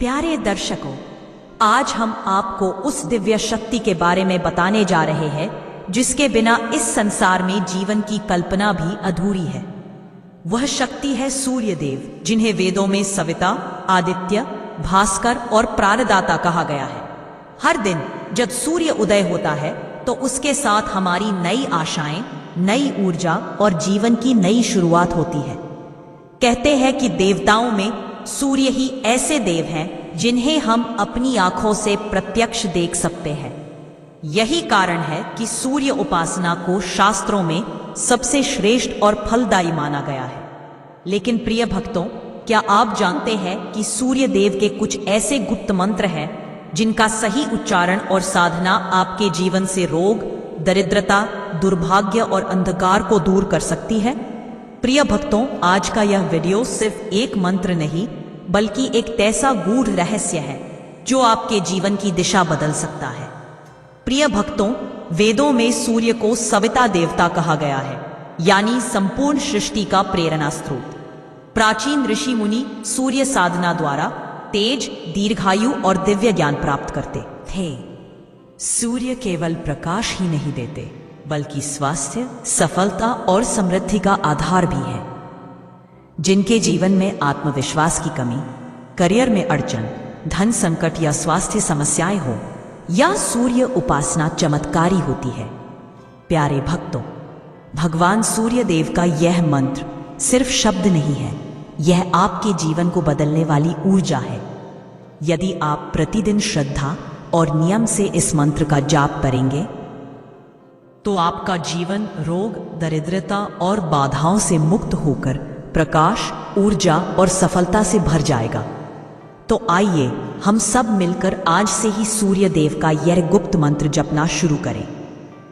प्यारे दर्शकों, आज हम आपको उस दिव्य शक्ति के बारे में बताने जा रहे हैं जिसके बिना इस संसार में जीवन की कल्पना भी अधूरी है। वह शक्ति है सूर्य देव, जिन्हें वेदों में सविता, आदित्य, भास्कर और प्राणदाता कहा गया है। हर दिन जब सूर्य उदय होता है तो उसके साथ हमारी नई आशाएं, नई ऊर्जा और जीवन की नई शुरुआत होती है। कहते हैं कि देवताओं में सूर्य ही ऐसे देव हैं जिन्हें हम अपनी आंखों से प्रत्यक्ष देख सकते हैं। यही कारण है कि सूर्य उपासना को शास्त्रों में सबसे श्रेष्ठ और फलदायी माना गया है। लेकिन प्रिय भक्तों, क्या आप जानते हैं कि सूर्य देव के कुछ ऐसे गुप्त मंत्र हैं जिनका सही उच्चारण और साधना आपके जीवन से रोग, दरिद्रता, दुर्भाग्य और अंधकार को दूर कर सकती है? प्रिय भक्तों, आज का यह वीडियो सिर्फ एक मंत्र नहीं बल्कि एक ऐसा गूढ़ रहस्य है जो आपके जीवन की दिशा बदल सकता है। प्रिय भक्तों, वेदों में सूर्य को सविता देवता कहा गया है, यानी संपूर्ण सृष्टि का प्रेरणा स्रोत। प्राचीन ऋषि मुनि सूर्य साधना द्वारा तेज, दीर्घायु और दिव्य ज्ञान प्राप्त करते थे। सूर्य केवल प्रकाश ही नहीं देते बल्कि स्वास्थ्य, सफलता और समृद्धि का आधार भी है। जिनके जीवन में आत्मविश्वास की कमी, करियर में अड़चन, धन संकट या स्वास्थ्य समस्याएं हो, या सूर्य उपासना चमत्कारी होती है। प्यारे भक्तों, भगवान सूर्य देव का यह मंत्र सिर्फ शब्द नहीं है, यह आपके जीवन को बदलने वाली ऊर्जा है। यदि आप प्रतिदिन श्रद्धा और नियम से इस मंत्र का जाप करेंगे तो आपका जीवन रोग, दरिद्रता और बाधाओं से मुक्त होकर प्रकाश, ऊर्जा और सफलता से भर जाएगा। तो आइए हम सब मिलकर आज से ही सूर्य देव का यह गुप्त मंत्र जपना शुरू करें।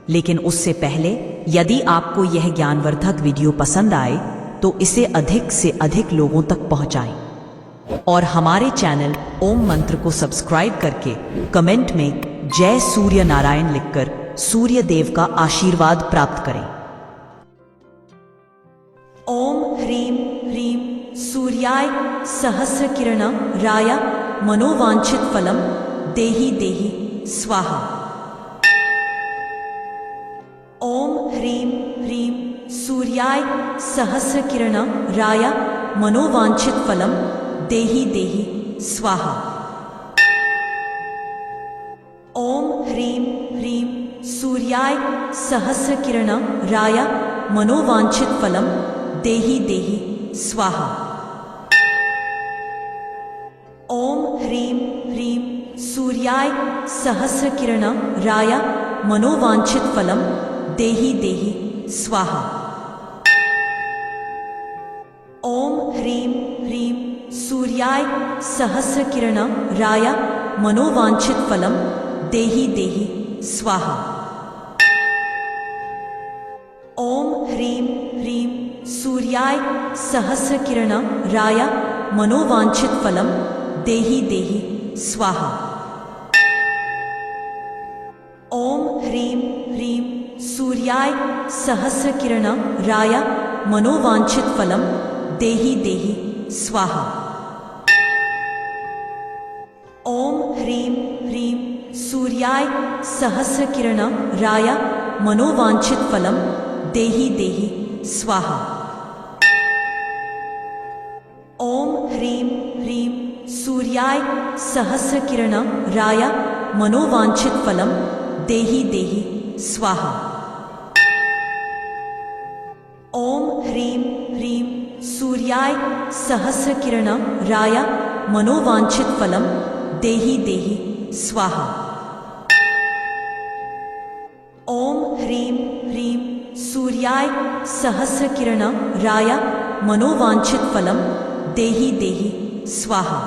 लेकिन उससे पहले, यदि आपको यह ज्ञानवर्धक वीडियो पसंद आए तो इसे अधिक से अधिक लोगों तक पहुंचाएं और हमारे चैनल ओम मंत्र को सब्सक्राइब करके कमेंट में जय सूर्य नारायण लिखकर सूर्य देव का आशीर्वाद प्राप्त करें। ओम ह्रीं ह्रीं सूर्याय सहस्र किरण राय मनोवांछित फलम देहि देहि स्वाहा। ओम ह्रीं ह्रीं सूर्याय सहस्र किरण राय मनोवांछित फलम देहि देहि स्वाहा। ओम ह्रीं ह्रीं सूर्याय सहस्र किरण राय मनोवांछित फलम देहि देहि स्वाहा। ओम ह्रीं ह्रीं सूर्याय सहस्र किरण राय मनोवांछित फलम देहि देहि स्वाहा। ओम ह्रीं ह्रीं सूर्याय सहस्र किरण राय मनोवांछित फलम देहि देहि स्वाहा। ओम ह्रीं ह्रीं सूर्याय सहस्र किरण राय मनोवांछित फलम देहि देहि स्वाहा। ओम ह्रीं ह्रीं सूर्याय सहस्र किरण राय मनोवांछित फलम देहि देहि स्वाहा। ओम ह्रीं ह्रीं सूर्याय सहस्र किरण राय मनोवांछित फलम देहि देहि स्वाहा। ओम ह्रीं ह्रीं सूर्याय सहस्र किरण राय मनोवांछित फलम देहि देहि स्वाहा। ओम ह्रीं ह्रीं सूर्याय सहस्र किरण राय मनोवांछित फलम देहि देहि स्वाहा। ओम ह्रीं ह्रीं सूर्याय सहस्र किरण राय मनोवांछित फलम देहि देहि स्वाहा।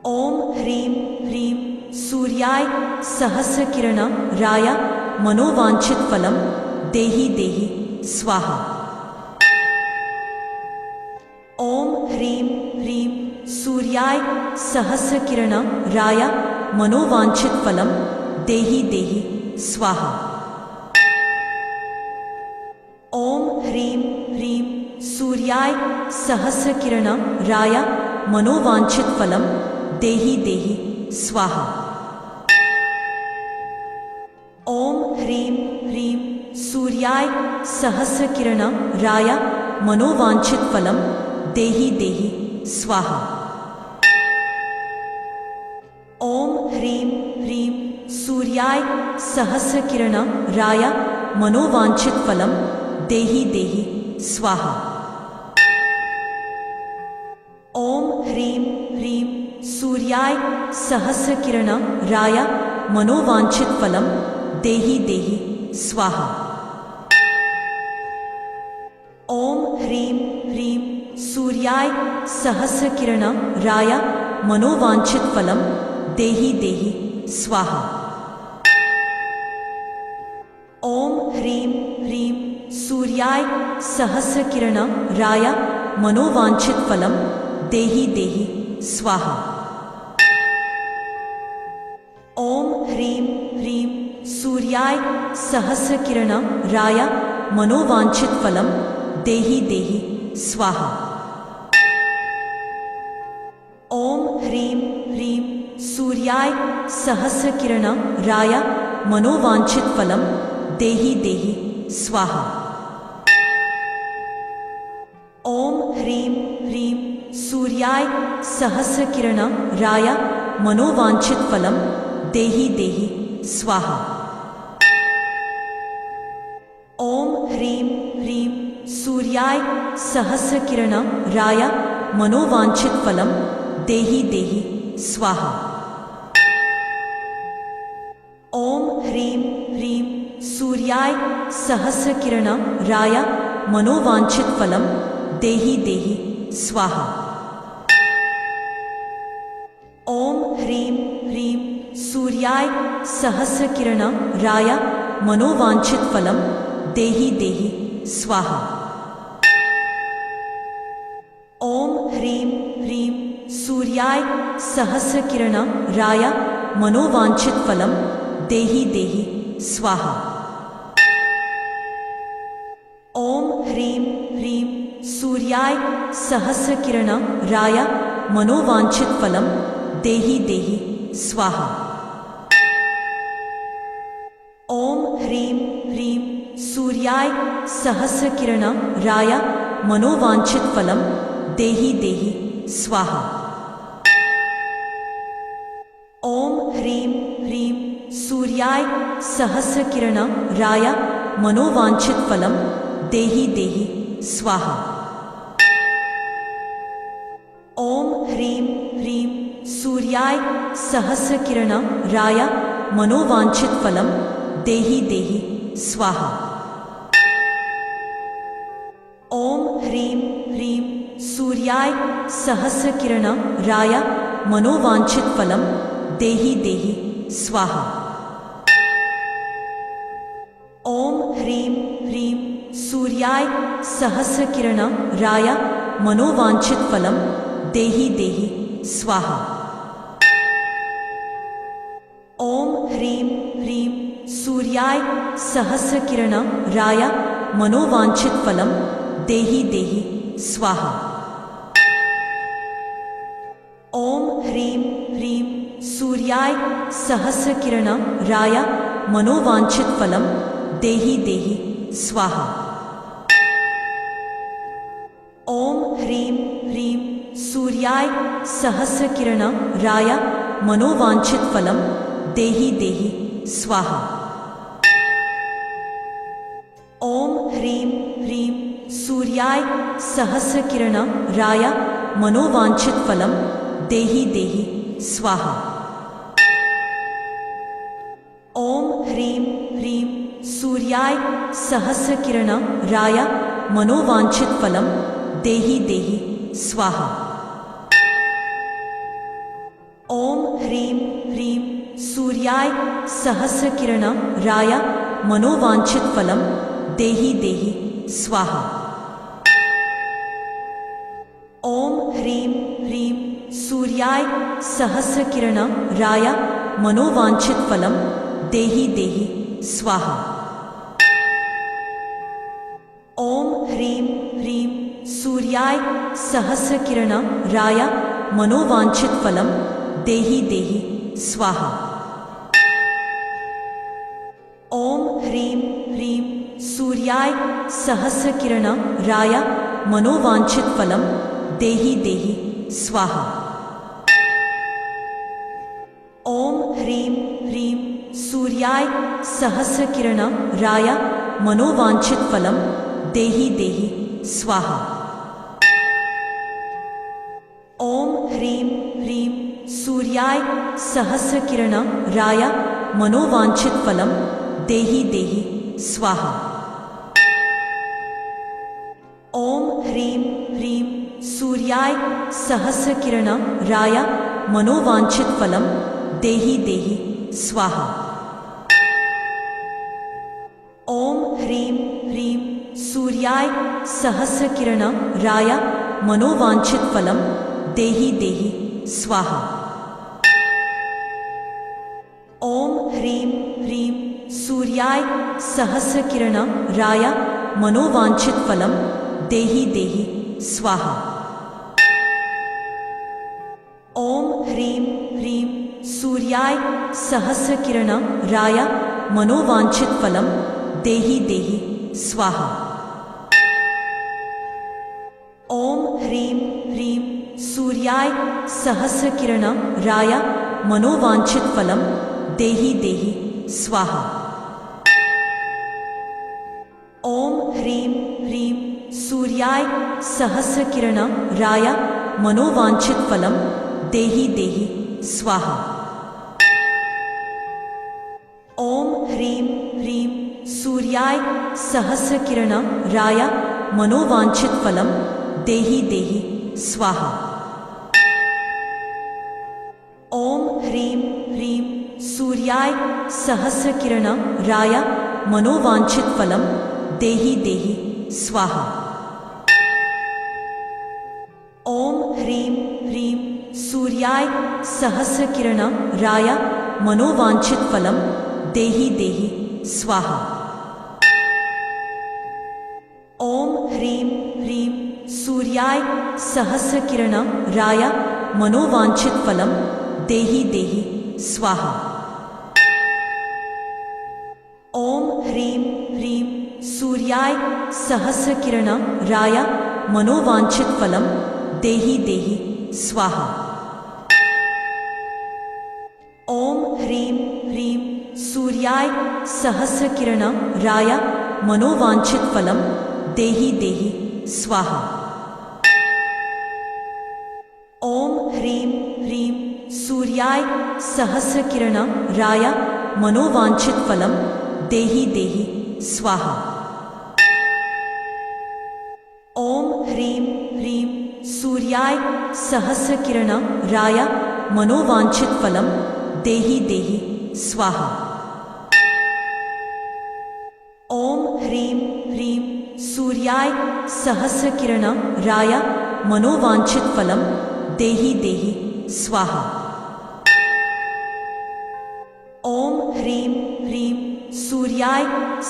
ओम ह्रीं ह्रीं सूर्याय सहस्र किरण राय मनोवांछित फलम देहि देहि स्वाहा। ओम ह्रीं ह्रीं सूर्याय सहस्र किरण राय मनोवांछित फलम देहि देहि स्वाहा। ओम ह्रीं ह्रीं सूर्याय सहस्र किरण राय मनोवांछित फलम देहि देहि स्वाहा। ओम ह्रीं ह्रीं सूर्याय सहस्रकिरणाय मनोवांछित फलम देहि देहि स्वाहा। ओम ह्रीं ह्रीं सूर्याय सहस्रकिरणाय मनोवांछित फलम देहि देहि स्वाहा। ओम ह्रीं ह्रीं सूर्याय सहस्रकिरणाय मनोवांछित फलम देहि देहि स्वाहा। ओम ह्रीं ह्रीं सूर्याय सहस्रकिरणाय मनोवांछित फलम देहि देहि स्वाहा। ओम ह्रीं ह्रीं सूर्याय सहस्रकिरणाय मनोवांछित फलम देहि देहि स्वाहा। ओम ह्रीं ह्रीं सूर्याय सहस्रकिरणाय मनोवांछित फलम देहि देहि स्वाहा। ओम ह्रीं ह्रीं सूर्याय सहस्रकिरणाय मनोवांछित फलम देहि देहि स्वाहा। ओम ह्रीं ह्रीं सूर्याय सहस्रकिरणाय मनोवांछित फलम देहि देहि स्वाहा। ओम ह्रीं ह्रीं सूर्याय सहस्रकिरणाय मनोवांछित फलम देहि देहि स्वाहा। ओम ह्रीं ह्रीं सूर्याय सहस्रकिरणाय मनोवांछित फलम देहि देहि स्वाहा। ओम ह्रीं ह्रीं सूर्याय सहस्रकिरणाय मनोवांछित फलम देहि देहि स्वाहा। ओम ह्रीं ह्रीं सूर्याय सहस्रकिरणाय मनोवांछित फलम देहि देहि स्वाहा। ओम ह्रीं ह्रीं सूर्याय सहस्रकिरणाय मनोवांछित फलम देहि देहि स्वाहा। ओम ह्रीं ह्रीं सूर्याय सहस्रकिरणाय मनोवांछित फलम देहि देहि स्वाहा। ओम ह्रीं ह्रीं सूर्याय सहस्रकिरणाय मनोवांछित फलम देहि देहि स्वाहा। ओम ह्रीं ह्रीं सूर्याय सहस्रकिरणाय मनोवांछित फलम देहि देहि स्वाहा। ओम ह्रीं ह्रीं सूर्याय सहस्रकिरणाय मनोवांछित फलम देहि देहि स्वाहा। ओम ह्रीं ह्रीं सूर्याय सहस्रकिरणाय मनोवांछित फलम देहि देहि स्वाहा। ओम ह्रीं ह्रीं सूर्याय सहस्रकिरणाय मनोवांछित फलम देहि देहि स्वाहा। ओम ह्रीं ह्रीं सूर्याय सहस्रकिरणाय मनोवांछित फलम देहि देहि स्वाहा। ओम ह्रीं ह्रीं सूर्याय सहस्रकिरणाय मनोवांछित फलम देहि देहि स्वाहा। ओम ह्रीं ह्रीं सूर्याय सहस्रकिरणाय मनोवांछित फलम देहि देहि स्वाहा। ओम ह्रीं ह्रीं सूर्याय सहस्रकिरणाय मनोवांछित फलम देहि देहि स्वाहा। ओम ह्रीं ह्रीं सूर्याय सहस्रकिरणाय मनोवांछित फलम देहि देहि स्वाहा। ओम ह्रीं ह्रीं सूर्याय सहस्रकिरणाय मनोवांछित फलम देहि देहि स्वाहा। ओम ह्रीं ह्रीं सूर्याय सहस्रकिरणाय मनोवांछित फलम देहि देहि स्वाहा। ओम ह्रीं ह्रीं सूर्याय सहस्रकिरणाय मनोवांछित फलम देहि देहि स्वाहा। ओम ह्रीं ह्रीं सूर्याय सहस्रकिरणाय मनोवांछित फलम देहि देहि स्वाहा। ओम ह्रीं ह्रीं सूर्याय सहस्रकिरणाय मनोवांछित फलम देहि देहि स्वाहा। ओम ह्रीं ह्रीं सूर्याय सहस्रकिरणाय मनोवांछित फलम देहि देहि स्वाहा। ओम ह्रीं ह्रीं सूर्याय सहस्रकिरणाय मनोवांछित फलम देहि देहि स्वाहा। ओम ह्रीं ह्रीं सूर्याय सहस्रकिरणाय मनोवांछित फलम देहि देहि स्वाहा। ओम ह्रीं ह्रीं सूर्याय सहस्रकिरणाय मनोवांछित फलम देहि देहि स्वाहा। ओम ह्रीं ह्रीं सूर्याय सहस्रकिरणाय मनोवांछित फलम देहि देहि स्वाहा। ओम ह्रीं ह्रीं सूर्याय सहस्रकिरणाय मनोवांछित फलम देहि देहि स्वाहा। ओम ह्रीं ह्रीं सूर्याय सहस्रकिरणाय मनोवांछित फलम देहि देहि स्वाहा। ओम ह्रीं ह्रीं सूर्याय सहस्रकिरणाय मनोवांछित फलम देहि देहि स्वाहा। ओम ह्रीं ह्रीं सूर्याय सहस्रकिरणाय मनोवांछित फलम देहि देहि स्वाहा। ओम ह्रीं ह्रीं सूर्याय सहस्रकिरणाय मनोवांछित फलम देहि देहि स्वाहा। ओम ह्रीं ह्रीं सूर्याय सहस्रकिरणाय मनोवांछित फलम देहि देहि स्वाहा। ओम ह्रीं ह्रीं सूर्याय सहस्रकिरणाय मनोवांछित फलम देहि देहि स्वाहा। ओम ह्रीं ह्रीं सूर्याय सहस्रकिरणाय मनोवांछित फलम देहि देहि स्वाहा। ओम ह्रीं ह्रीं सूर्याय सहस्रकिरणाय मनोवांछित फलम देहि देहि स्वाहा। ओम ह्रीं ह्रीं सूर्याय सहस्रकिरणाय मनोवांछित फलम देहि देहि स्वाहा। ओम ह्रीं ह्रीं सूर्याय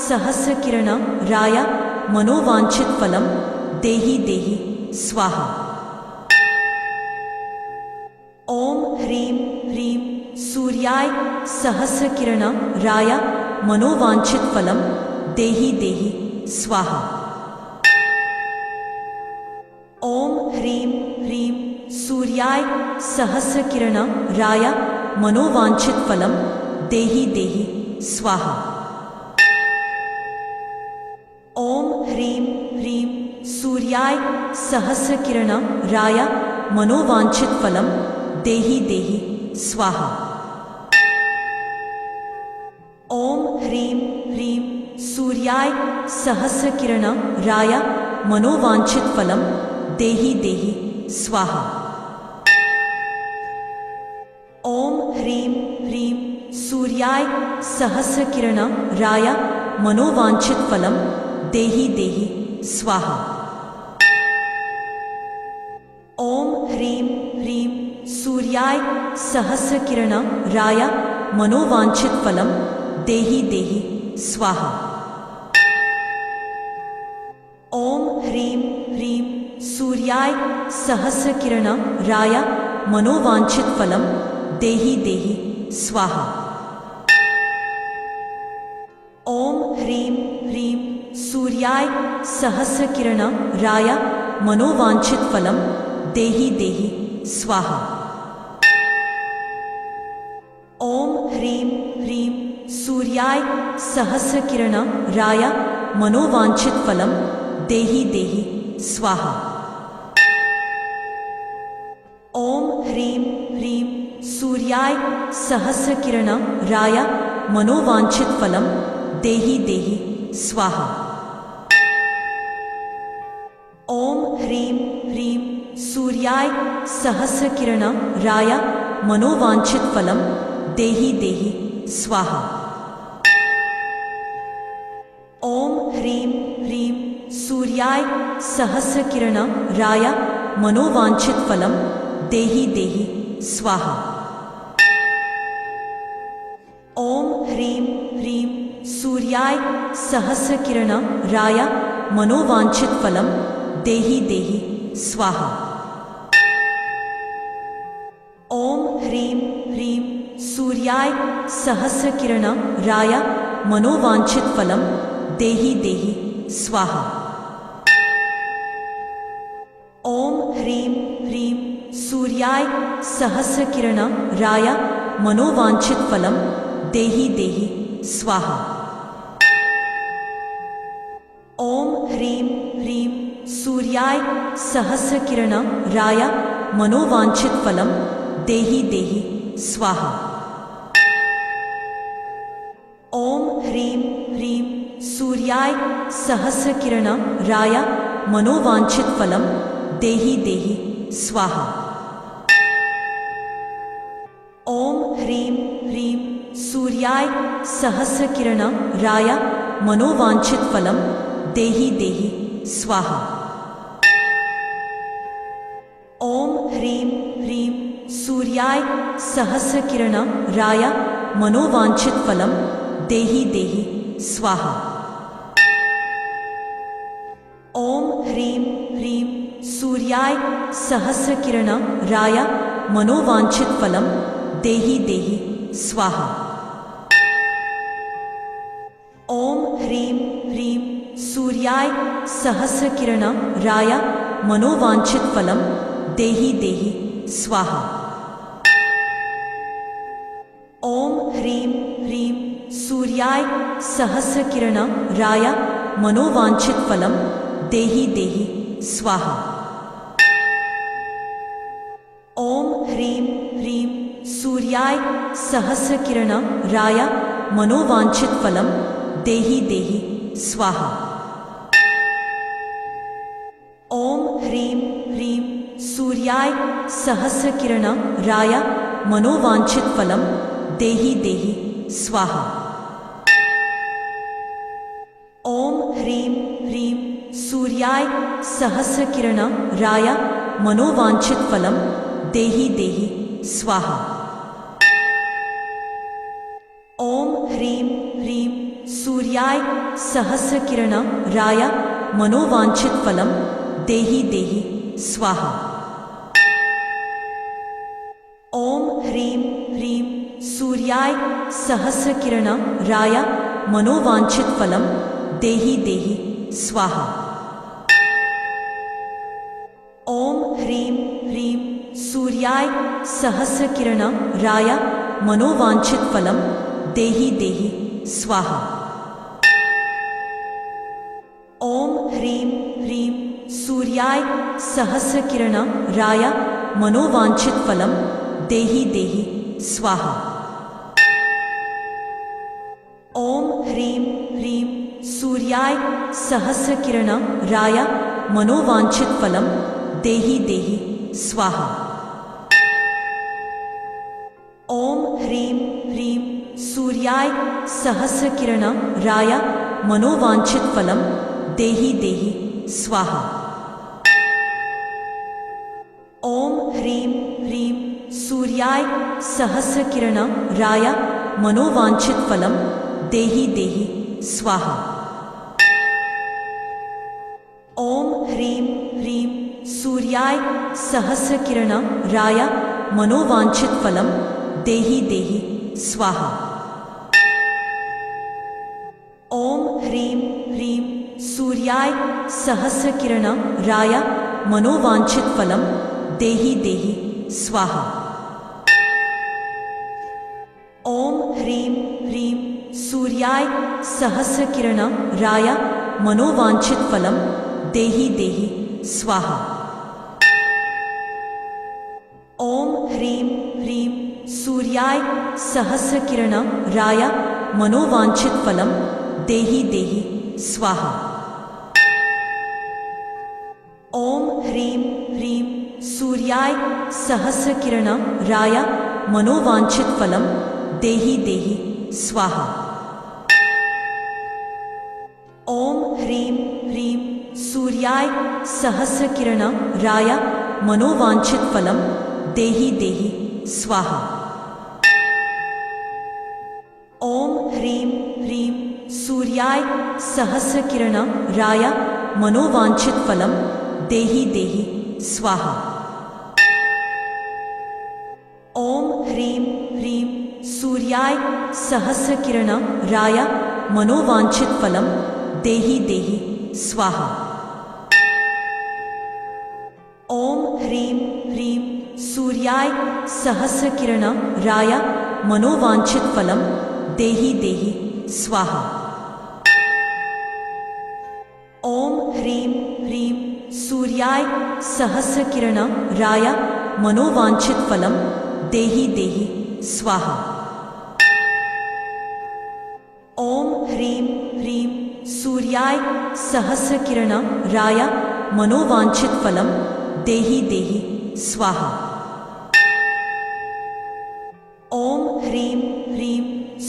सहस्रकिरणाय मनोवांछित फलम देहि देहि स्वाहा। ओम ह्रीं ह्रीं सूर्याय सहस्रकिरणाय मनोवांछित फलम देहि देहि स्वाहा। ओम ह्रीं ह्रीं सूर्याय सहस्रकिरणाय मनोवांछित फलम देहि देहि स्वाहा। ओम ह्रीं ह्रीं सूर्याय सहस्रकिरणाय मनोवांछित फलम देहि देहि स्वाहा। ओम ह्रीं ह्रीं सूर्याय सहस्रकिरणाय मनोवांछित फलम देहि देहि स्वाहा। ओम ह्रीं ह्रीं सूर्याय सहस्रकिरणाय मनोवांछित फलम देहि देहि स्वाहा। ओम ह्रीं ह्रीं सूर्याय सहस्रकिरणाय मनोवांछित फलम देहि देहि स्वाहा। ओम ह्रीं ह्रीं सूर्याय सहस्रकिरणाय मनोवांछित फलम देहि देहि स्वाहा। ओम ह्रीं ह्रीं सूर्याय सहस्रकिरणाय मनोवांछित फलम देहि देहि स्वाहा। ओम ह्रीं ह्रीं सूर्याय सहस्रकिरणाय मनोवांछित फलम देहि देहि स्वाहा। ओम ह्रीं ह्रीं सूर्याय सहस्रकिरणाय मनोवांछित फलम देहि देहि स्वाहा। ओम ह्रीं ह्रीं सूर्याय सहस्रकिरणाय मनोवांछित फलम देहि देहि स्वाहा। ओम ह्रीं ह्रीं सूर्याय सहस्रकिरणाय मनोवांछित फलम देहि देहि स्वाहा। ओम ह्रीं ह्रीं सूर्याय सहस्रकिरणाय मनोवांछित फलम देहि देहि स्वाहा। ओम ह्रीं ह्रीं सूर्याय सहस्रकिरणाय मनोवांछित फलम देहि देहि स्वाहा। ओम ह्रीं ह्रीं सूर्याय सहस्रकिरणाय मनोवांछित फलम देहि देहि स्वाहा। ओम ह्रीं ह्रीं सूर्याय सहस्रकिरणाय मनोवांछित फलम देहि देहि स्वाहा। ओम ह्रीं ह्रीं सूर्याय सहस्रकिरणाय मनोवांछित फलम देहि देहि स्वाहा। ओम ह्रीं ह्रीं सूर्याय सहस्रकिरणाय मनोवांछित फलम देहि देहि स्वाहा। ओम ह्रीं ह्रीं सूर्याय सहस्रकिरणाय मनोवांछित फलम देहि देहि स्वाहा। ओम ह्रीं ह्रीं सूर्याय सहस्रकिरणाय मनोवांछित फलम देहि देहि स्वाहा। ओम ह्रीं ह्रीं सूर्याय सहस्रकिरणाय मनोवांछित फलम देहि देहि स्वाहा। ओम ह्रीं ह्रीं सूर्याय सहस्रकिरणाय मनोवांछित फलम देहि देहि स्वाहा। ओम ह्रीं ह्रीं सूर्याय सहस्रकिरणाय मनोवांछित फलम देहि देहि स्वाहा। ओम ह्रीं ह्रीं सूर्याय सहस्रकिरणाय मनोवांछित फलम देहि देहि स्वाहा। ओम ह्रीं ह्रीं सूर्याय सहस्रकिरणाय मनोवांछित फलम देहि देहि स्वाहा। ओम ह्रीं ह्रीं सूर्याय सहस्रकिरणाय मनोवांछित फलम देहि देहि स्वाहा। ओम ह्रीं ह्रीं सूर्याय सहस्रकिरणाय मनोवांछित फलम देहि देहि स्वाहा। ओम ह्रीं ह्रीं सूर्याय सहस्रकिरणाय मनोवांछित फलम देहि देहि स्वाहा। ओम ह्रीं ह्रीं सूर्याय सहस्रकिरणाय मनोवांछित फलम देहि देहि स्वाहा। ओम ह्रीं ह्रीं सूर्याय सहस्रकिरणाय मनोवांछित फलम देहि देहि स्वाहा। ओम ह्रीं ह्रीं सूर्याय सहस्रकिरणाय मनोवांछित फलम देहि देहि स्वाहा। ओम ह्रीं ह्रीं सूर्याय सहस्रकिरणाय मनोवांछित फलम देहि देहि स्वाहा। ओम ह्रीं ह्रीं सूर्याय सहस्रकिरणाय मनोवांछित फलम देहि देहि स्वाहा। ओम ह्रीं ह्रीं सूर्याय सहस्रकिरणाय मनोवांछित फलम देहि देहि स्वाहा। ओम ह्रीं ह्रीं सूर्याय सहस्रकिरणाय मनोवांछित फलम देहि देहि स्वाहा। ओम ह्रीं ह्रीं सूर्याय सहस्रकिरणाय मनोवांछित फलम देहि देहि स्वाहा। ओम ह्रीं ह्रीं सूर्याय सहस्रकिरणाय मनोवांछित फलम देहि देहि स्वाहा। ओम ह्रीं ह्रीं सूर्याय सहस्रकिरणाय मनोवांछित फलम देहि देहि स्वाहा। ओम ह्रीं ह्रीं सूर्याय सहस्रकिरणाय मनोवांछित फलम देहि देहि स्वाहा। ओम ह्रीं ह्रीं सूर्याय सहस्रकिरणाय मनोवांछित फलम देहि देहि स्वाहा। ओम ह्रीं ह्रीं सूर्याय सहस्रकिरणाय मनोवांछित फलम देहि देहि स्वाहा। ओम ह्रीं ह्रीं सूर्याय सहस्रकिरणाय मनोवांछित फलम देहि देहि स्वाहा। ओम ह्रीं ह्रीं सूर्याय सहस्रकिरणाय मनोवांछित फलम देहि देहि स्वाहा। ओम ह्रीं ह्रीं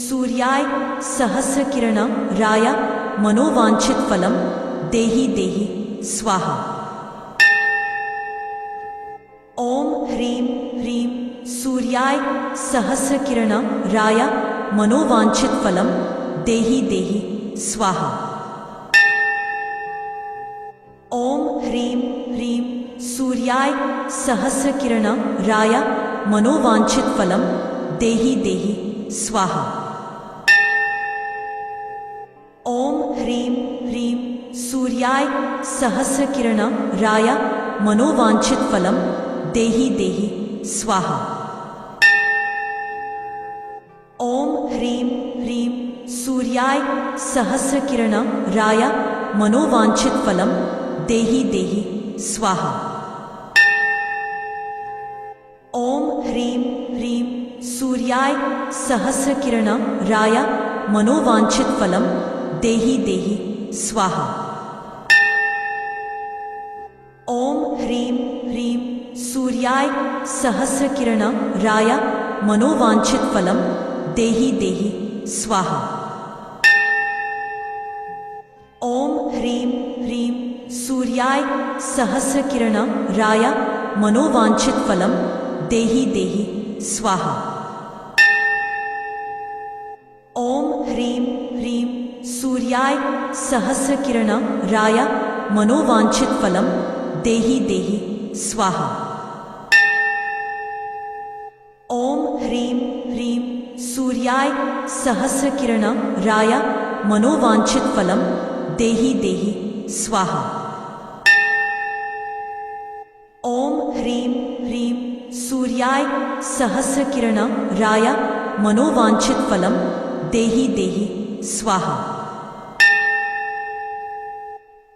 सूर्याय सहस्रकिरणाय मनोवांछित फलम देहि देहि स्वाहा। ओम ह्रीं ह्रीं सूर्याय सहस्रकिरणाय मनोवांछित फलम देहि देहि स्वाहा। ओम ह्रीं ह्रीं सूर्याय सहस्रकिरणाय मनोवांछित फलम देहि देहि स्वाहा। ओम ह्रीं ह्रीं सूर्याय सहस्रकिरणाय मनोवांछित फलम देहि देहि स्वाहा। ओम ह्रीं ह्रीं सूर्याय सहस्रकिरणाय मनोवांछित फलम देहि देहि स्वाहा। ओम ह्रीं ह्रीं सूर्याय सहस्रकिरणाय मनोवांछित फलम देहि देहि स्वाहा। ओम ह्रीं ह्रीं सूर्याय सहस्रकिरणाय मनोवांछित फलम देहि देहि स्वाहा। ओम ह्रीं ह्रीं सूर्याय सहस्रकिरणाय मनोवांछित फलम देहि देहि स्वाहा। ओम ह्रीं ह्रीं सूर्याय सहस्रकिरणाय मनोवांछित फलम देहि देहि स्वाहा। ओम ह्रीं ह्रीं सूर्याय सहस्रकिरणाय मनोवांछित फलम देहि देहि स्वाहा। ओम ह्रीं ह्रीं सूर्याय सहस्रकिरणाय मनोवांछित फलम देहि देहि स्वाहा।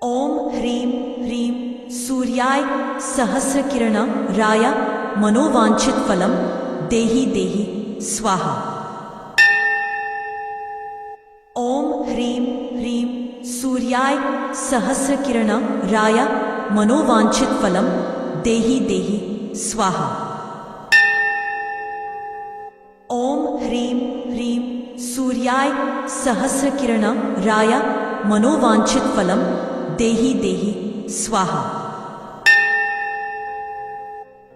ओम ह्रीं ह्रीं सूर्याय सहस्रकिरणाय मनोवांछित फलम देहि देहि स्वाहा। ओम ह्रीं ह्रीं सूर्याय सहस्रकिरणाय मनोवांछित फलम देहि देहि स्वाहा। ओम ह्रीं ह्रीं सूर्याय सहस्रकिरणाय मनोवांछित फलम देहि देहि स्वाहा।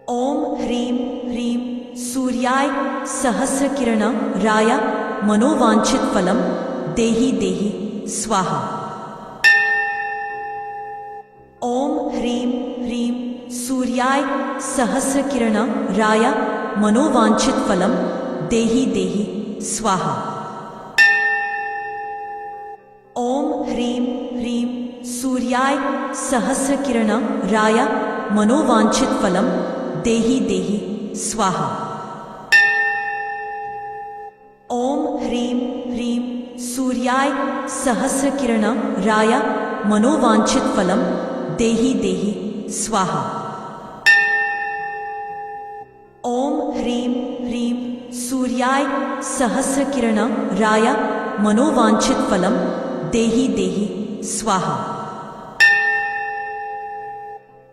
ओम ह्रीं ह्रीं सूर्याय सहस्रकिरणाय मनोवांछित फलम देहि देहि स्वाहा। ओम ह्रीं ह्रीं सूर्याय सहस्रकिरणाय मनोवांछित फलम देहि देहि स्वाहा। ओम ह्रीं ह्रीं सूर्याय सहस्रकिरणाय मनोवांछित फलम देहि देहि स्वाहा। ओम ह्रीं ह्रीं सूर्याय सहस्रकिरणाय मनोवांछित फलम देहि देहि स्वाहा। ओम ह्रीं ह्रीं सूर्याय सहस्रकिरणाय मनोवांछित फलम देहि देहि स्वाहा।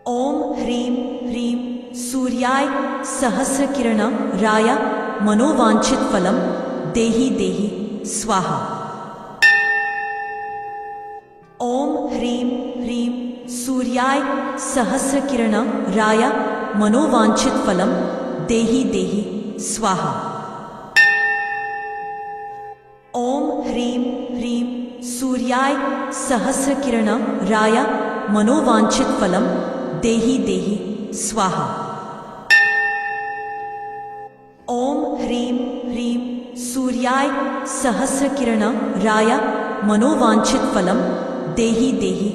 ओम ह्रीं ह्रीं सूर्याय सहस्रकिरणाय मनोवांछित फलम देहि देहि स्वाहा। ओम ह्रीं ह्रीं सूर्याय सहस्रकिरणाय मनोवांछित फलम देहि देहि स्वाहा। ओम ह्रीं ह्रीं सूर्याय सहस्रकिरणाय मनोवांछित फलम देहि देहि स्वाहा। ओम ह्रीं ह्रीं सूर्याय सहस्रकिरणाय मनोवांछित फलम देहि देहि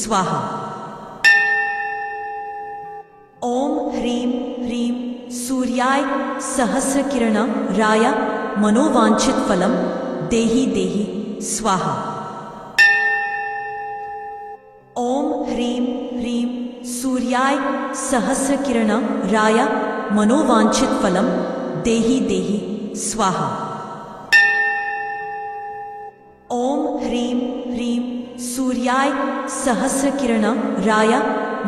स्वाहा। ओम ह्रीं ह्रीं सूर्याय सहस्रकिरणाय मनोवांछित फलम देहि देहि स्वाहा। ओम ह्रीं ह्रीं सूर्याय सहस्रकिरणाय मनोवांछित फलम देहि देहि स्वाहा। ओम ह्रीं ह्रीं सूर्याय सहस्रकिरणाय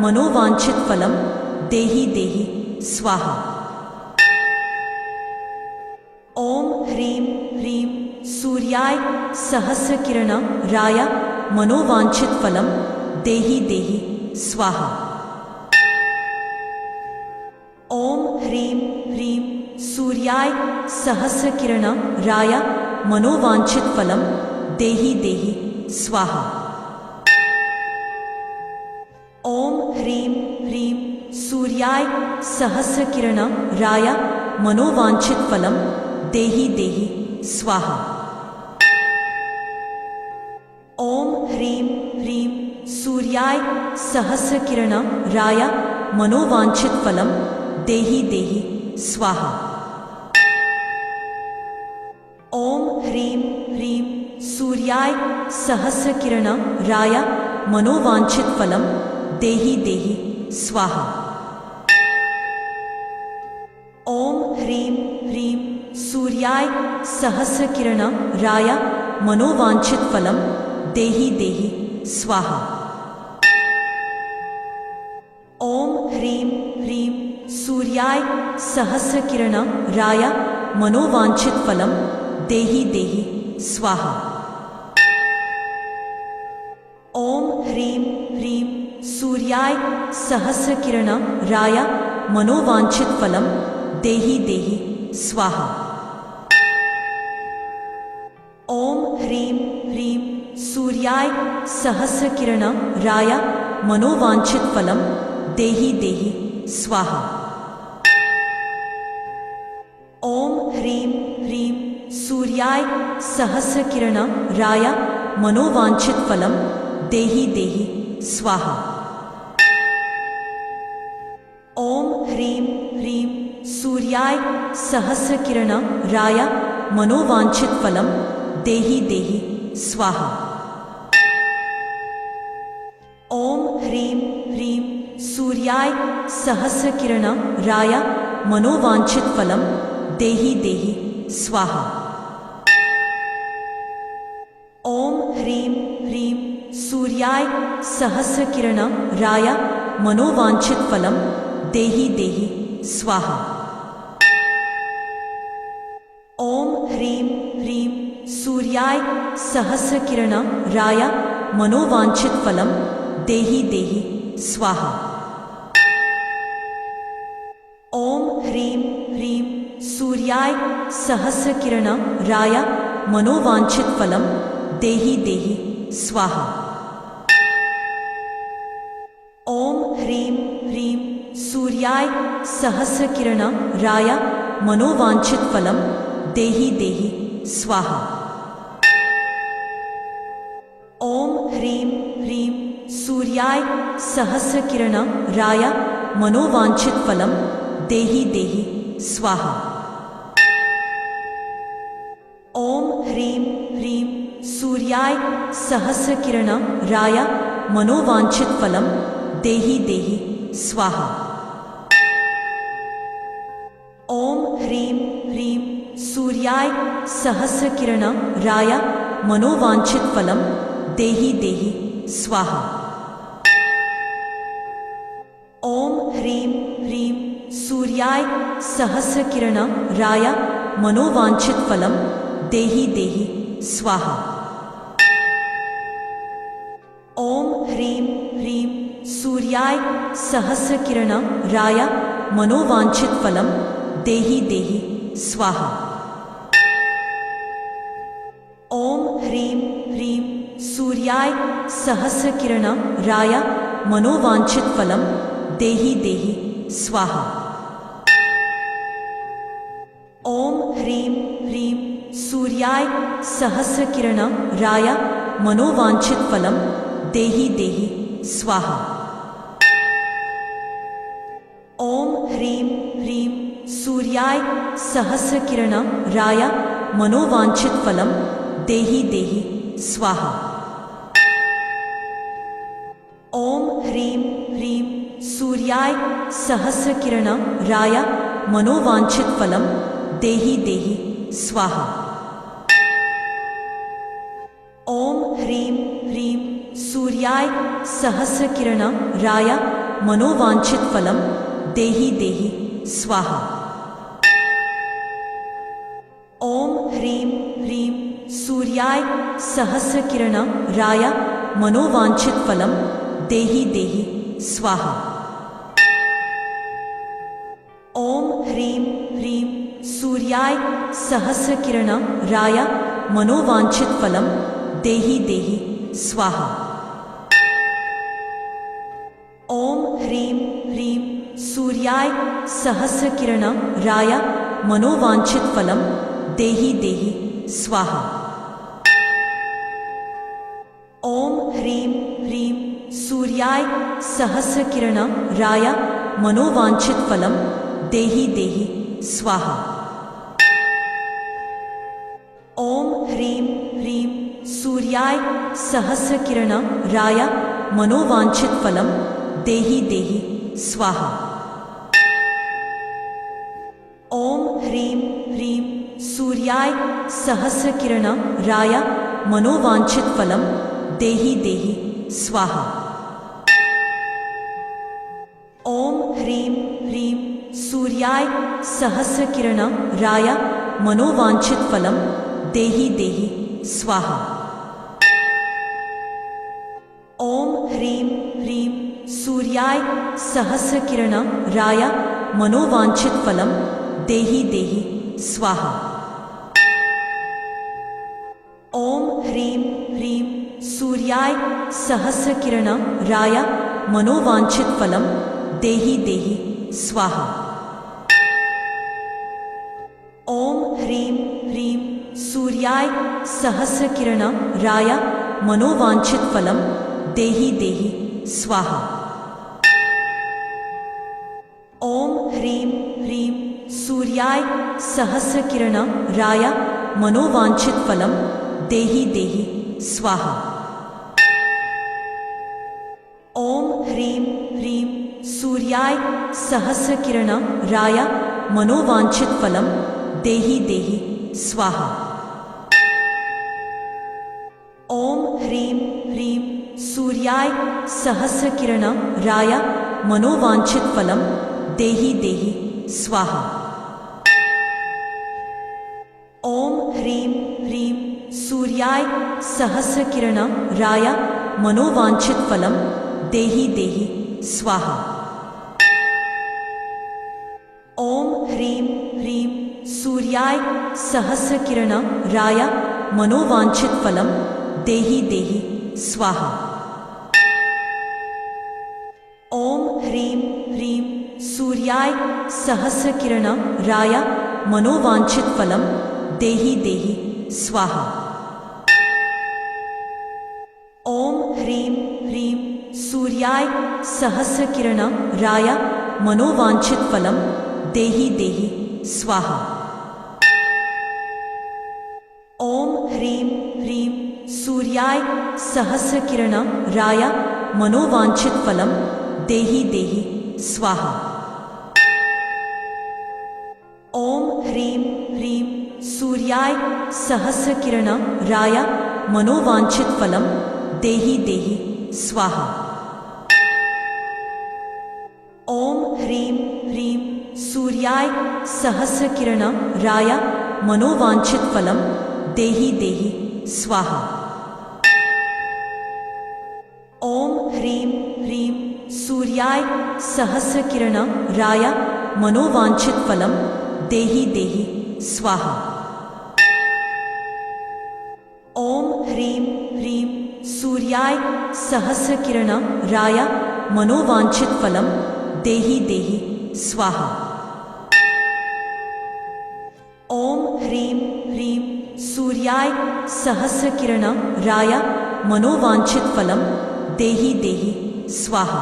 मनोवांछित फलम देहि देहि स्वाहा। ओम ह्रीं ह्रीं सूर्याय सहस्रकिरणाय मनोवांछित फलम देहि देहि स्वाहा। ओम ह्रीं ह्रीं सूर्याय सहस्रकिरणाय मनोवांछित फलम देहि देहि स्वाहा। ओम ह्रीं ह्रीं सूर्याय सहस्रकिरणाय मनोवांछित फलम देहि देहि स्वाहा। ओम ह्रीं ह्रीं सूर्याय सहस्रकिरणाय मनोवांछित फलम देहि देहि स्वाहा। ओम ह्रीं ह्रीं सूर्याय सहस्रकिरणाय मनोवांछित फलम देहि देहि स्वाहा। ओम ह्रीं ह्रीं सूर्याय सहस्रकिरणाय मनोवांछित फलम देहि देहि स्वाहा। ओम ह्रीं ह्रीं सूर्याय सहस्रकिरणाय मनोवांछित फलम देहि देहि स्वाहा। ओम ह्रीं ह्रीं सूर्याय सहस्रकिरणाय मनोवांछित फलम देहि देहि स्वाहा। ओम ह्रीं ह्रीं सूर्याय सहस्रकिरणाय मनोवांछित फलम देहि देहि स्वाहा। ओम ह्रीं ह्रीं सूर्याय सहस्रकिरणाय मनोवांछित फलम देहि देहि स्वाहा। ओम ह्रीं ह्रीं सूर्याय सहस्रकिरणाय मनोवांछित फलम देहि देहि स्वाहा। ओम ह्रीं ह्रीं सूर्याय सहस्रकिरणाय मनोवांछित फलम देहि देहि स्वाहा। ओम ह्रीं ह्रीं सूर्याय सहस्रकिरणाय मनोवांछित फलम देहि देहि स्वाहा। ओम ह्रीं ह्रीं सूर्याय सहस्रकिरणाय मनोवांछित फलम देहि देहि स्वाहा। ओम ह्रीं ह्रीं सूर्याय सहस्रकिरणाय मनोवांछित फलम देहि देहि स्वाहा। ओम ह्रीं ह्रीं सूर्याय सहस्रकिरणाय मनोवांछित फलम देहि देहि स्वाहा। ओम ह्रीं ह्रीं सूर्याय सहस्रकिरणाय मनोवांछित फलम देहि देहि स्वाहा। ओम ह्रीं ह्रीं सूर्याय सहस्रकिरणाय मनोवांछित फलम देहि देहि स्वाहा। ओम ह्रीं ह्रीं सूर्याय सहस्रकिरणाय मनोवांछित फलम देहि देहि स्वाहा। ओम ह्रीं ह्रीं सूर्याय सहस्रकिरणाय मनोवांछित फलम देहि देहि स्वाहा। ओम ह्रीं ह्रीं सूर्याय सहस्रकिरणाय मनोवांछित फलम देहि देहि स्वाहा। ओम ह्रीं ह्रीं सूर्याय सहस्रकिरणाय मनोवांछित फलम देहि देहि स्वाहा। ओम ह्रीं ह्रीं सूर्याय सहस्रकिरणाय मनोवांछित फलम देहि देहि स्वाहा। ओम ह्रीं ह्रीं सूर्याय सहस्रकिरणाय मनोवांछित फलम देहि देहि स्वाहा। ओम ह्रीं ह्रीं सूर्याय सहस्रकिरणाय मनोवांछित फलम देहि देहि स्वाहा। ओम ह्रीं ह्रीं सूर्याय सहस्रकिरणाय मनोवांछित फलम देहि देहि स्वाहा। ओम ह्रीं ह्रीं सूर्याय सहस्रकिरणाय मनोवांछित फलम देहि देहि स्वाहा। ओम ह्रीं ह्रीं सूर्याय सहस्रकिरणाय मनोवांछित फलम देहि देहि स्वाहा। ओम ह्रीं ह्रीं सूर्याय सहस्रकिरणाय मनोवांछित फलम देहि देहि स्वाहा। ओम ह्रीं ह्रीं सूर्याय सहस्रकिरणाय मनोवांछित फलम देहि देहि स्वाहा। ओम ह्रीं ह्रीं सूर्याय सहस्रकिरणाय मनोवांछित फलम देहि देहि स्वाहा। ओम ह्रीं ह्रीं सूर्याय सहस्रकिरणाय मनोवांछित फलम देहि देहि स्वाहा। ओम ह्रीं ह्रीं सूर्याय सहस्रकिरणाय मनोवांछित फलम देहि देहि स्वाहा। ओम ह्रीं ह्रीं सूर्याय सहस्रकिरणाय मनोवांछित फलम देहि देहि स्वाहा। ओम ह्रीं ह्रीं सूर्याय सहस्रकिरणाय मनोवांछित फलम देहि देहि स्वाहा। ओम ह्रीं ह्रीं सूर्याय सहस्रकिरणाय मनोवांछित फलम देहि देहि स्वाहा। ओम ह्रीं ह्रीं सूर्याय सहस्रकिरणाय मनोवांछित फलम देहि देहि स्वाहा। ओम ह्रीं ह्रीं सूर्याय सहस्रकिरणाय मनोवांछित फलम देहि देहि स्वाहा। ओम ह्रीं ह्रीं सूर्याय सहस्रकिरणाय मनोवांछित फलम देहि देहि स्वाहा। ओम ह्रीं ह्रीं सूर्याय सहस्रकिरणाय मनोवांछित फलम देहि देहि स्वाहा। ओम ह्रीं ह्रीं सूर्याय सहस्रकिरणाय मनोवांछित फलम देहि देहि स्वाहा। ओम ह्रीं ह्रीं सूर्याय सहस्रकिरणाय मनोवांछित फलम देहि देहि स्वाहा। ओम ह्रीं ह्रीं सूर्याय सहस्रकिरणाय मनोवांछित फलम देहि देहि स्वाहा। ओम ह्रीं ह्रीं सूर्याय सहस्रकिरणाय मनोवांछित फलम देहि देहि स्वाहा। ओम ह्रीं ह्रीं सूर्याय सहस्रकिरणाय मनोवांछित फलम देहि देहि स्वाहा। ओम ह्रीं ह्रीं सूर्याय सहस्रकिरणाय मनोवांछित फलम देहि देहि स्वाहा। ओम ह्रीं ह्रीं सूर्याय सहस्रकिरणाय मनोवांछित फलम देहि देहि स्वाहा। ओम ह्रीं ह्रीं सूर्याय सहस्रकिरणाय मनोवांछित फलम देहि देहि स्वाहा। ओम ह्रीं ह्रीं सूर्याय सहस्रकिरणाय मनोवांछित फलम देहि देहि स्वाहा।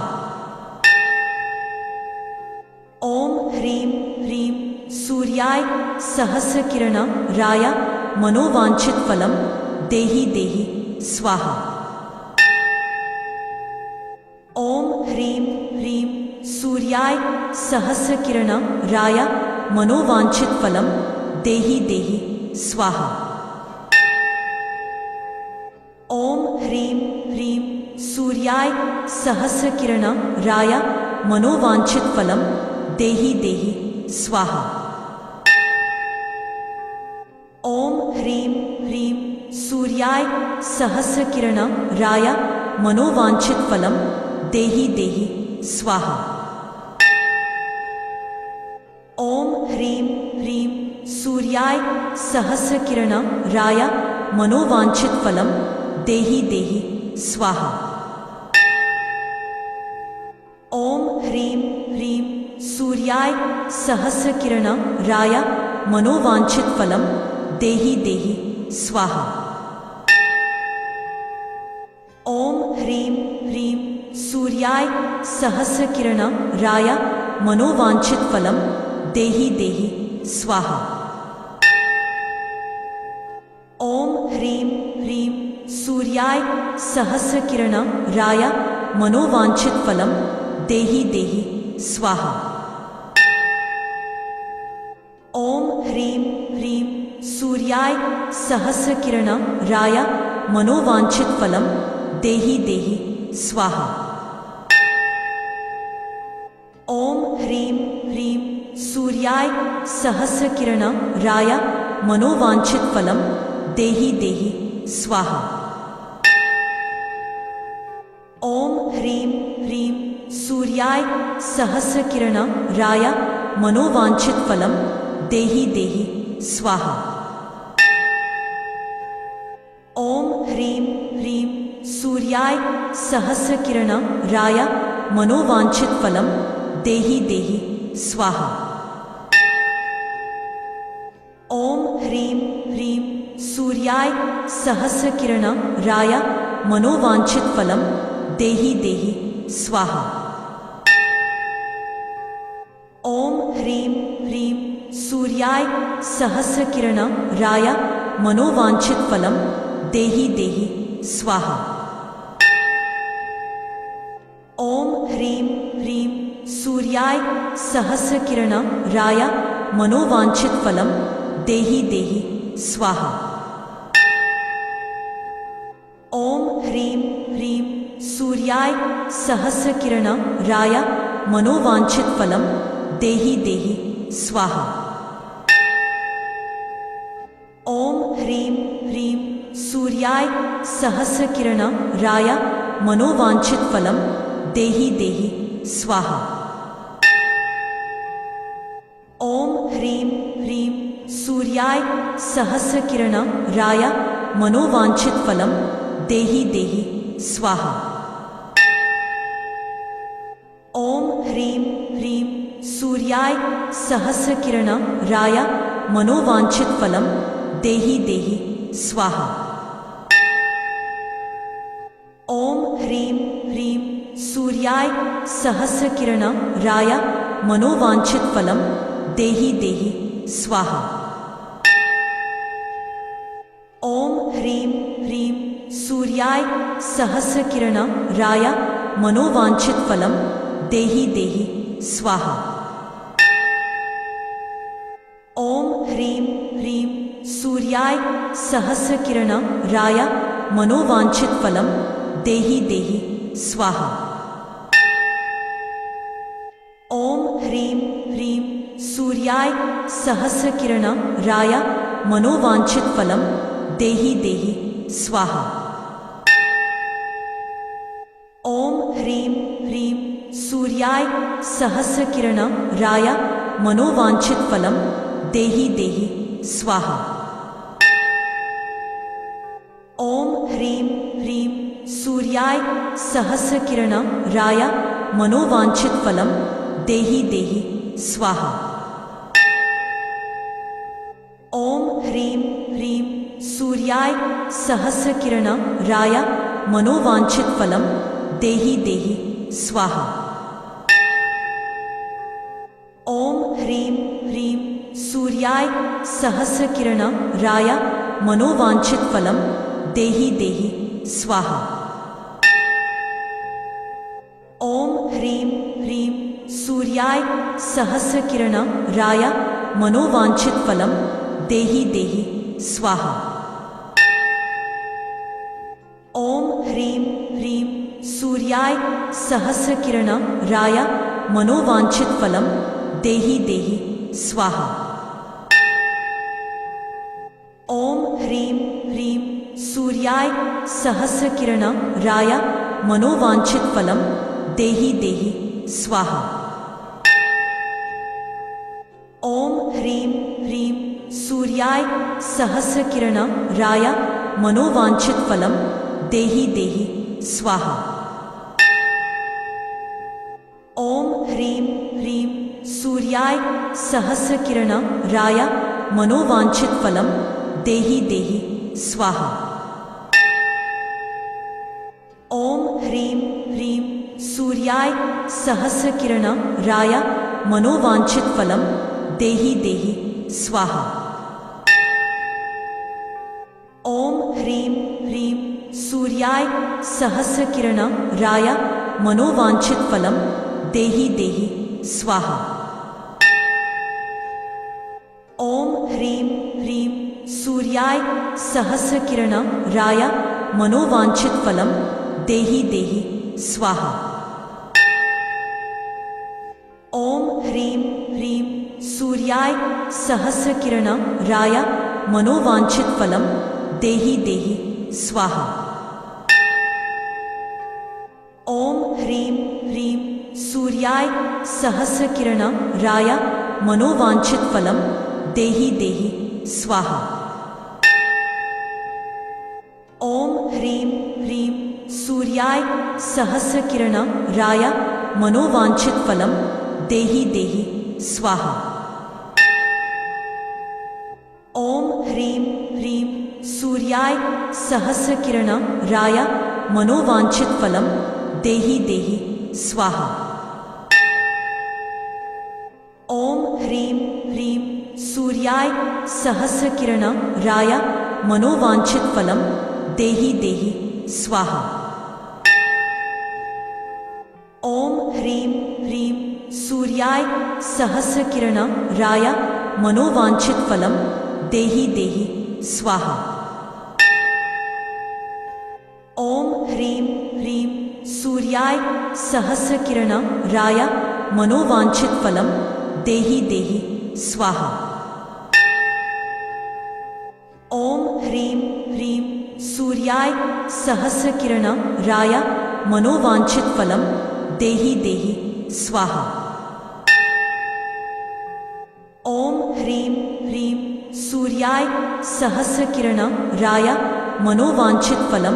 ओम ह्रीं ह्रीं सूर्याय सहस्रकिरणाय मनोवांछित फलम देहि देहि स्वाहा। ओम ह्रीं ह्रीं सूर्याय सहस्रकिरणाय मनोवांछित फलम देहि देहि स्वाहा। ओम ह्रीं ह्रीं सूर्याय सहस्रकिरणाय मनोवांछित फलम देहि देहि स्वाहा। ओम ह्रीं ह्रीं सूर्याय सहस्रकिरणाय मनोवांछित फलम देहि देहि स्वाहा। ओम ह्रीं ह्रीं सूर्याय सहस्रकिरणाय मनोवांछित फलम देहि देहि स्वाहा। ओम ह्रीं ह्रीं सूर्याय सहस्रकिरणाय मनोवांछित फलम देहि देहि स्वाहा। ओम ह्रीं ह्रीं सूर्याय सहस्रकिरणाय मनोवांछित फलम देहि देहि स्वाहा। ओम ह्रीं ह्रीं सूर्याय सहस्रकिरणाय मनोवांछित फलम देहि देहि स्वाहा। ओम ह्रीं ह्रीं सूर्याय सहस्रकिरणाय मनोवांछित फलम देहि देहि स्वाहा। ओम ह्रीं ह्रीं सूर्याय सहस्रकिरणाय मनोवांछित फलम देहि देहि स्वाहा। ओम ह्रीं ह्रीं सूर्याय सहस्रकिरणाय मनोवांछित फलम देहि देहि स्वाहा। ओम ह्रीं ह्रीं सूर्याय सहस्रकिरणाय मनोवांछित फलम देहि देहि स्वाहा। ओम ह्रीं ह्रीं सूर्याय सहस्रकिरणाय मनोवांछित फलम देहि देहि स्वाहा। ओम ह्रीं ह्रीं सूर्याय सहस्रकिरणाय मनोवांछित फलम देहि देहि स्वाहा। ओम ह्रीं ह्रीं सूर्याय सहस्रकिरणाय मनोवांछित फलम देहि देहि स्वाहा। ओम ह्रीं ह्रीं सूर्याय सहस्रकिरणाय मनोवांछित फलम देहि देहि स्वाहा। ओम ह्रीं ह्रीं सूर्याय सहस्रकिरणाय मनोवांछित फलम देहि देहि स्वाहा। ओम ह्रीं ह्रीं सूर्याय सहस्रकिरणाय मनोवांछित फलम देहि देहि स्वाहा। ओम ह्रीं ह्रीं सूर्याय सहस्रकिरणाय मनोवांछित फलम देहि देहि स्वाहा। ओम ह्रीं ह्रीं सूर्याय सहस्रकिरणाय मनोवांछित फलम देहि देहि स्वाहा। ओम ह्रीं ह्रीं सूर्याय सहस्रकिरणाय मनोवांछित फलम देहि देहि स्वाहा। ओम ह्रीं ह्रीं सूर्याय सहस्रकिरणाय मनोवांछित फलम देहि देहि स्वाहा। ओम ह्रीं ह्रीं सूर्याय सहस्रकिरणाय मनोवांछित फलम देहि देहि स्वाहा। ओम ह्रीं ह्रीं सूर्याय सहस्रकिरणाय मनोवांछित फलम देहि देहि स्वाहा। ओम ह्रीं ह्रीं सूर्याय सहस्रकिरणाय मनोवांछित फलम देहि देहि स्वाहा। ओम ह्रीं ह्रीं सूर्याय सहस्रकिरणाय मनोवांछित फलम देहि देहि स्वाहा। ओम ह्रीं ह्रीं सूर्याय सहस्रकिरणाय मनोवांछित फलम देहि देहि स्वाहा। ओम ह्रीं ह्रीं सूर्याय सहस्रकिरणाय मनोवांछित फलम देहि देहि स्वाहा। ओम ह्रीं ह्रीं सूर्याय सहस्रकिरणाय मनोवांछित फलम देहि देहि स्वाहा। ओम ह्रीं ह्रीं सूर्याय सहस्रकिरणाय मनोवांछित फलम देहि देहि स्वाहा। ओम ह्रीं ह्रीं सूर्याय सहस्रकिरणाय मनोवांछित फलम देहि देहि स्वाहा। ओम ह्रीं ह्रीं सूर्याय सहस्रकिरणाय मनोवांछित फलम देहि देहि स्वाहा। ओम ह्रीं ह्रीं सूर्याय सहस्रकिरणाय मनोवांछित फलम देहि देहि स्वाहा। ओम ह्रीं ह्रीं सूर्याय सहस्रकिरणाय मनोवांछित फलम देहि देहि स्वाहा। ओम ह्रीं ह्रीं सूर्याय सहस्रकिरणाय मनोवांछित फलम देहि देहि स्वाहा। ओम ह्रीं ह्रीं सूर्याय सहस्रकिरणाय मनोवांछित फलम देहि देहि स्वाहा। ओम ह्रीं ह्रीं सूर्याय सहस्रकिरणाय मनोवांछित फलम देहि देहि स्वाहा। ओम ह्रीं ह्रीं सूर्याय सहस्रकिरणाय मनोवांछित फलम देहि देहि स्वाहा। ओम ह्रीं ह्रीं सूर्याय सहस्रकिरणाय मनोवांछित फलम देहि देहि स्वाहा। ओम ह्रीं ह्रीं सूर्याय सहस्रकिरणाय मनोवांछित फलम देहि देहि स्वाहा। ओम ह्रीं ह्रीं सूर्याय सहस्रकिरणाय मनोवांछित फलम देहि देहि स्वाहा। ओम ह्रीं ह्रीं सूर्याय सहस्रकिरणाय मनोवांछित फलम देहि देहि स्वाहा। ओम ह्रीं ह्रीं सूर्याय सहस्रकिरणाय मनोवांछित फलम देहि देहि स्वाहा। ओम ह्रीं ह्रीं सूर्याय सहस्रकिरणाय मनोवांछित फलम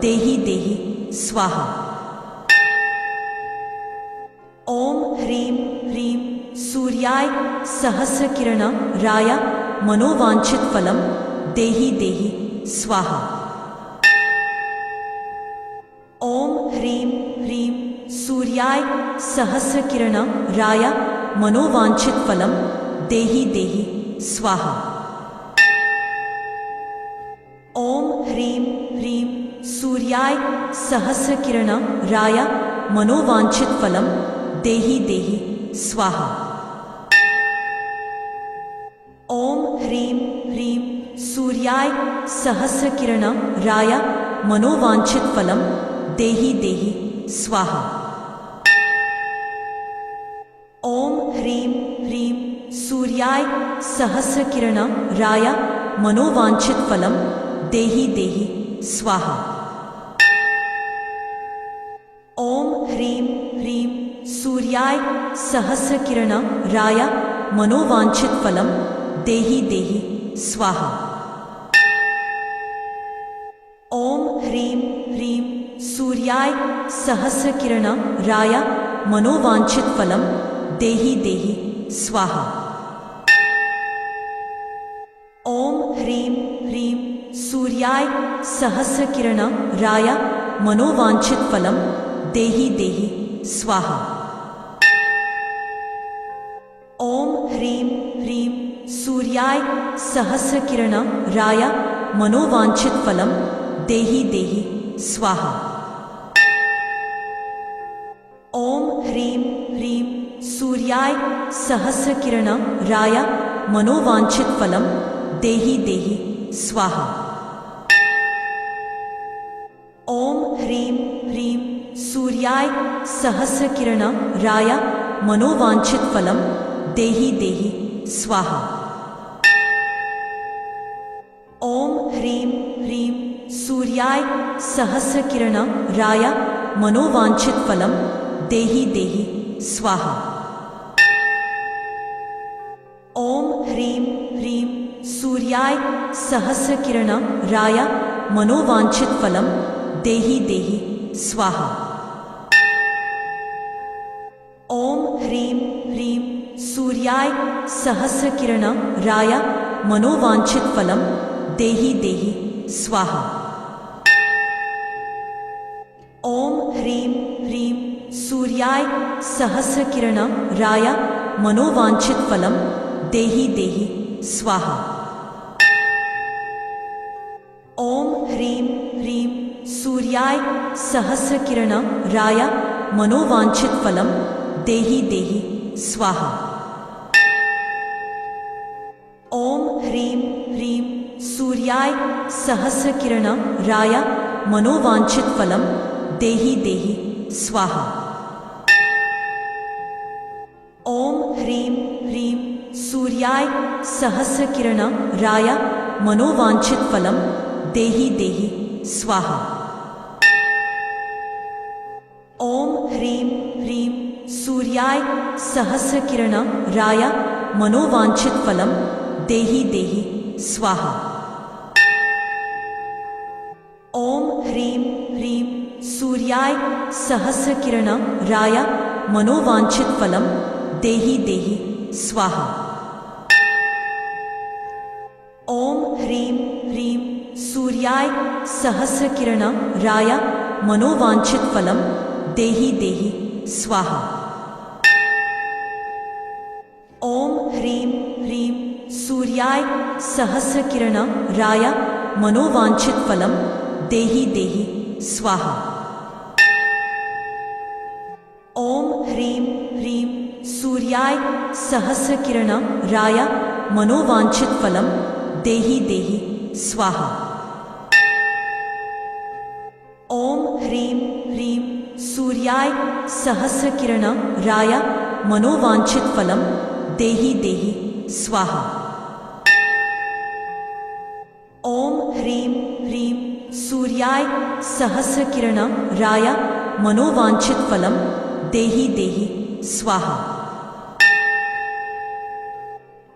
देहि देहि स्वाहा। ओम ह्रीं ह्रीं सूर्याय सहस्रकिरणाय मनोवांछित फलम देहि देहि स्वाहा। ओम ह्रीं ह्रीं सूर्याय सहस्रकिरणाय मनोवांछित फलम देहि देहि स्वाहा। ओम ह्रीं ह्रीं सूर्याय सहस्रकिरणाय मनोवांछित फलम देहि देहि स्वाहा। ओम ह्रीं ह्रीं सूर्याय सहस्रकिरणाय मनोवांछित फलम देहि देहि स्वाहा। ओम ह्रीं ह्रीं सूर्याय सहस्रकिरणाय मनोवांछित फलम देहि देहि स्वाहा। ओम ह्रीं ह्रीं सूर्याय सहस्रकिरणाय मनोवांछित फलम देहि देहि स्वाहा। ओम ह्रीं ह्रीं सूर्याय सहस्रकिरणाय मनोवांछित फलम देहि देहि स्वाहा। ओम ह्रीं ह्रीं सूर्याय सहस्रकिरणाय मनोवांछित फलम देहि देहि स्वाहा। ओम ह्रीं ह्रीं सूर्याय सहस्रकिरणाय मनोवांछित फलम देहि देहि स्वाहा। ओम ह्रीं ह्रीं सूर्याय सहस्रकिरणाय मनोवांछित फलम देहि देहि स्वाहा। ओम ह्रीं ह्रीं सूर्याय सहस्रकिरणाय मनोवांछित फलम देहि देहि स्वाहा। ओम ह्रीं ह्रीं सूर्याय सहस्रकिरणाय मनोवांछित फलम देहि देहि स्वाहा। ओम ह्रीं ह्रीं सूर्याय सहस्रकिरणाय मनोवांछित फलम देहि देहि स्वाहा। ओम ह्रीं ह्रीं सूर्याय सहस्रकिरणाय मनोवांछित फलम देहि देहि स्वाहा। ओम ह्रीं ह्रीं सूर्याय सहस्रकिरणाय मनोवांछित फलम देहि देहि स्वाहा। ओम ह्रीं ह्रीं सूर्याय सहस्रकिरणाय मनोवांछित फलम देहि देहि स्वाहा। ओम ह्रीं ह्रीं सूर्याय सहस्रकिरणाय मनोवांछित फलम देहि देहि स्वाहा। ओम ह्रीं ह्रीं सूर्याय सहस्रकिरणाय मनोवांछित फलम देहि देहि स्वाहा। ओम ह्रीं ह्रीं सूर्याय सहस्रकिरणाय मनोवांछित फलम देहि देहि स्वाहा। ओम ह्रीं ह्रीं सूर्याय सहस्रकिरणाय मनोवांछित फलम देहि देहि स्वाहा। ओम ह्रीं ह्रीं सूर्याय सहस्रकिरणाय मनोवांछित फलम देहि देहि स्वाहा। ओम ह्रीं ह्रीं सूर्याय सहस्रकिरणाय मनोवांछित फलम देहि देहि स्वाहा। ओम ह्रीं ह्रीं सूर्याय सहस्रकिरणाय मनोवांछित फलम देहि देहि स्वाहा। ओम ह्रीं ह्रीं सूर्याय सहस्रकिरणाय मनोवांछित फलम देहि देहि स्वाहा। ओम ह्रीं ह्रीं सूर्याय सहस्रकिरणाय मनोवांछित फलम देहि देहि स्वाहा।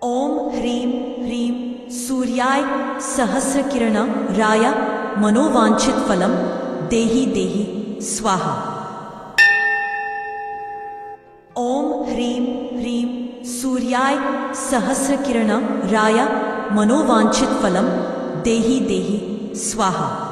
ओम ह्रीं ह्रीं सूर्याय सहस्रकिरणाय मनोवांछित फलम देहि देहि स्वाहा। ओम ह्रीं ह्रीं सूर्याय सहस्रकिरणाय मनोवांछित फलम देहि देहि स्वाहा।